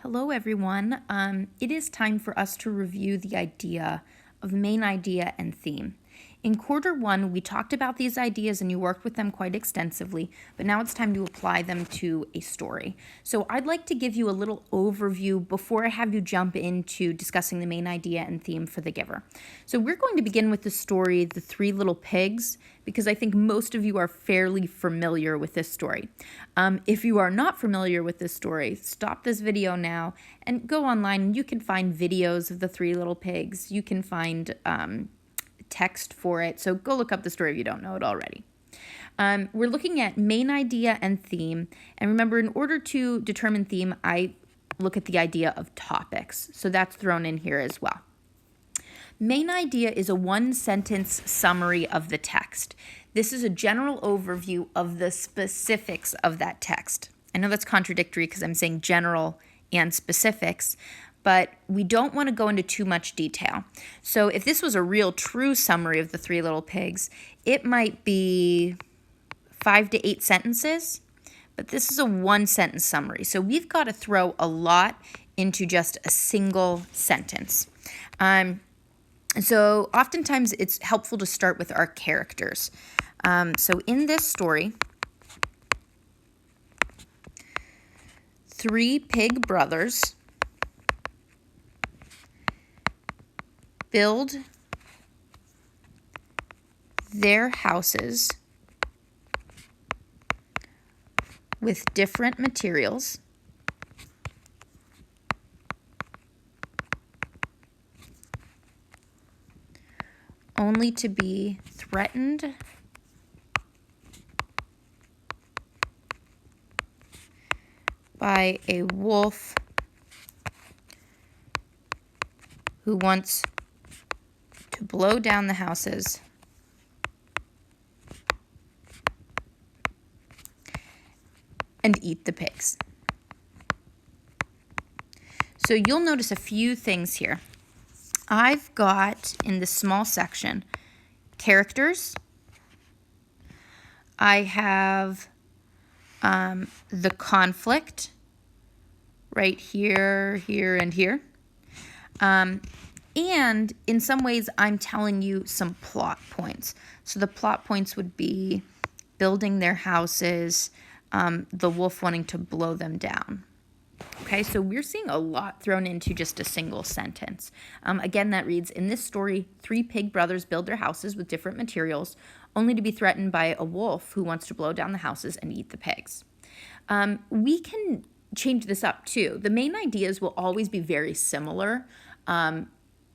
Hello, everyone. It is time for us to review the idea of main idea and theme. In quarter one, we talked about these ideas and you worked with them quite extensively, but now it's time to apply them to a story. So I'd like to give you a little overview before I have you jump into discussing the main idea and theme for The Giver. So we're going to begin with the story, The Three Little Pigs, because I think most of you are fairly familiar with this story. If you are not familiar with this story, stop this video now and go online and you can find videos of The Three Little Pigs. You can find text for it. So go look up the story if you don't know it already. We're looking at main idea and theme. And remember, in order to determine theme, I look at the idea of topics. So that's thrown in here as well. Main idea is a one-sentence summary of the text. This is a general overview of the specifics of that text. I know that's contradictory because I'm saying general and specifics, but we don't want to go into too much detail. So if this was a real true summary of The Three Little Pigs, it might be 5 to 8 sentences, but this is a one-sentence summary. So we've got to throw a lot into just a single sentence. So oftentimes it's helpful to start with our characters. So in this story, 3 pig brothers build their houses with different materials only to be threatened by a wolf who wants to blow down the houses and eat the pigs. So you'll notice a few things here. I've got, in this small section, characters. I have the conflict right here, here, and here. And in some ways, I'm telling you some plot points. So the plot points would be building their houses, the wolf wanting to blow them down. Okay, so we're seeing a lot thrown into just a single sentence. Again, that reads, in this story, 3 pig brothers build their houses with different materials, only to be threatened by a wolf who wants to blow down the houses and eat the pigs. We can change this up too. The main ideas will always be very similar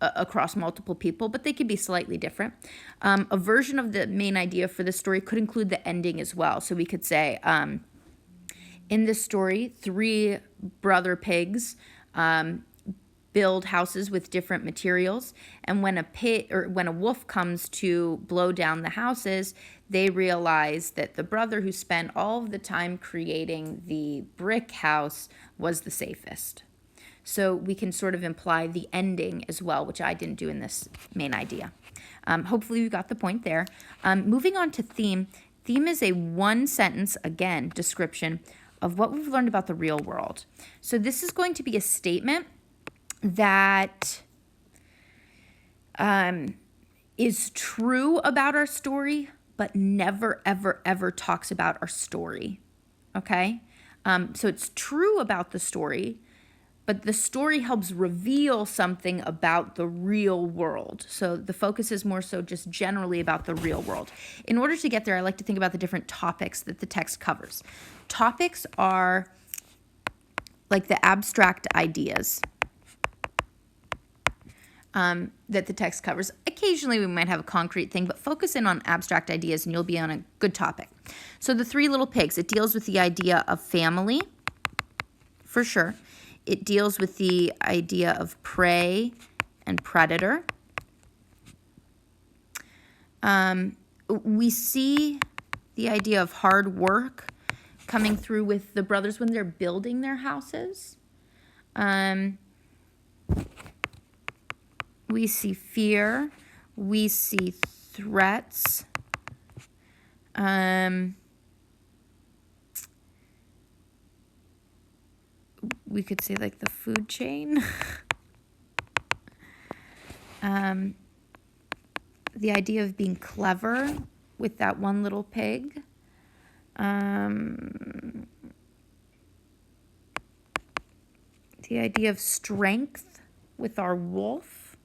across multiple people, but they could be slightly different. A version of the main idea for this story could include the ending as well. So we could say, in this story, 3 brother pigs build houses with different materials, and when a wolf comes to blow down the houses, they realize that the brother who spent all of the time creating the brick house was the safest. So we can sort of imply the ending as well, which I didn't do in this main idea. Hopefully you got the point there. Moving on to theme. Theme is a one-sentence, again, description of what we've learned about the real world. So this is going to be a statement that is true about our story, but never, ever, ever talks about our story, okay? So it's true about the story, but the story helps reveal something about the real world. So the focus is more so just generally about the real world. In order to get there, I like to think about the different topics that the text covers. Topics are like the abstract ideas that the text covers. Occasionally we might have a concrete thing, but focus in on abstract ideas and you'll be on a good topic. So the 3 little pigs, it deals with the idea of family, for sure. It deals with the idea of prey and predator. We see the idea of hard work coming through with the brothers when they're building their houses. We see fear. We see threats. we could say like the food chain. The idea of being clever with that one little pig. The idea of strength with our wolf.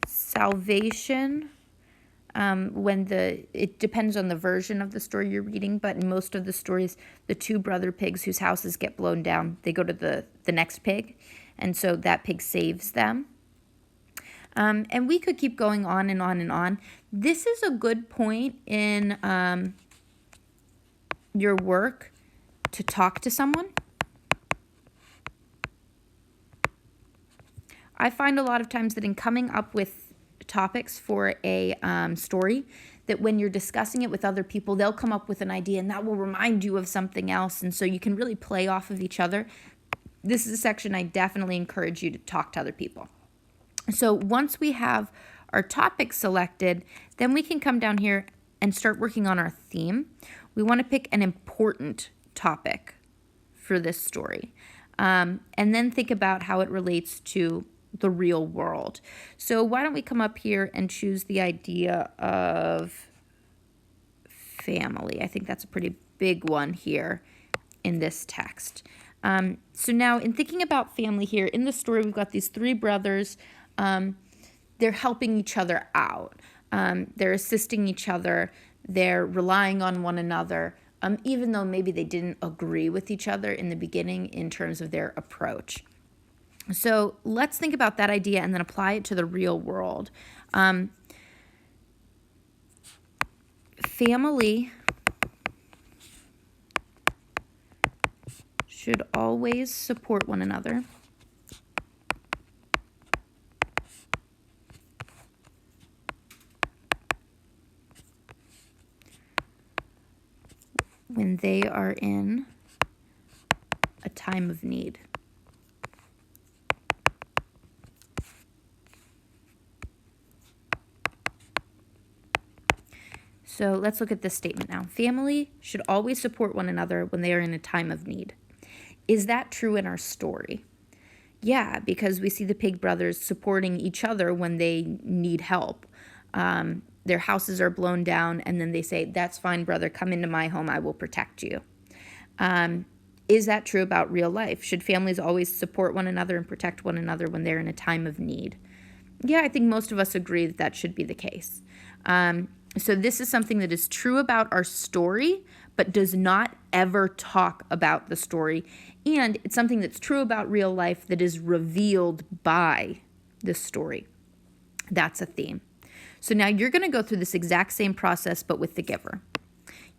Salvation. When it depends on the version of the story you're reading, but in most of the stories, the two brother pigs whose houses get blown down, they go to the next pig, and so that pig saves them. And we could keep going on and on and on. This is a good point in your work to talk to someone. I find a lot of times that in coming up with topics for a story, that when you're discussing it with other people, they'll come up with an idea and that will remind you of something else, and so you can really play off of each other. This is a section I definitely encourage you to talk to other people. So once we have our topic selected, then we can come down here and start working on our theme. We want to pick an important topic for this story, and then think about how it relates to the real world. So why don't we come up here and choose the idea of family? I think that's a pretty big one here in this text. So now in thinking about family here, in the story we've got these three brothers. They're helping each other out. They're assisting each other. They're relying on one another, even though maybe they didn't agree with each other in the beginning in terms of their approach. So let's think about that idea and then apply it to the real world. Family should always support one another. When they are in a time of need. So let's look at this statement now. Family should always support one another when they are in a time of need. Is that true in our story? Yeah, because we see the Pig brothers supporting each other when they need help. Their houses are blown down, and then they say, "That's fine, brother, come into my home, I will protect you." Is that true about real life? Should families always support one another and protect one another when they're in a time of need? Yeah, I think most of us agree that that should be the case. So this is something that is true about our story, but does not ever talk about the story. And it's something that's true about real life that is revealed by this story. That's a theme. So now you're going to go through this exact same process, but with the giver.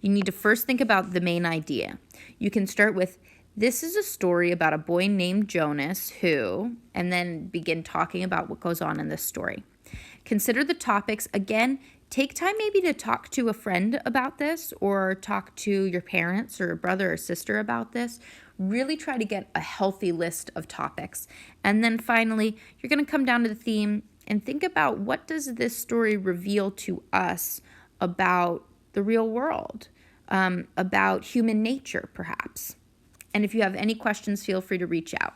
You need to first think about the main idea. You can start with, this is a story about a boy named Jonas who, and then begin talking about what goes on in this story. Consider the topics. Again, take time maybe to talk to a friend about this, or talk to your parents or a brother or sister about this. Really try to get a healthy list of topics. And then finally, you're going to come down to the theme and think about, what does this story reveal to us about the real world, about human nature, perhaps. And if you have any questions, feel free to reach out.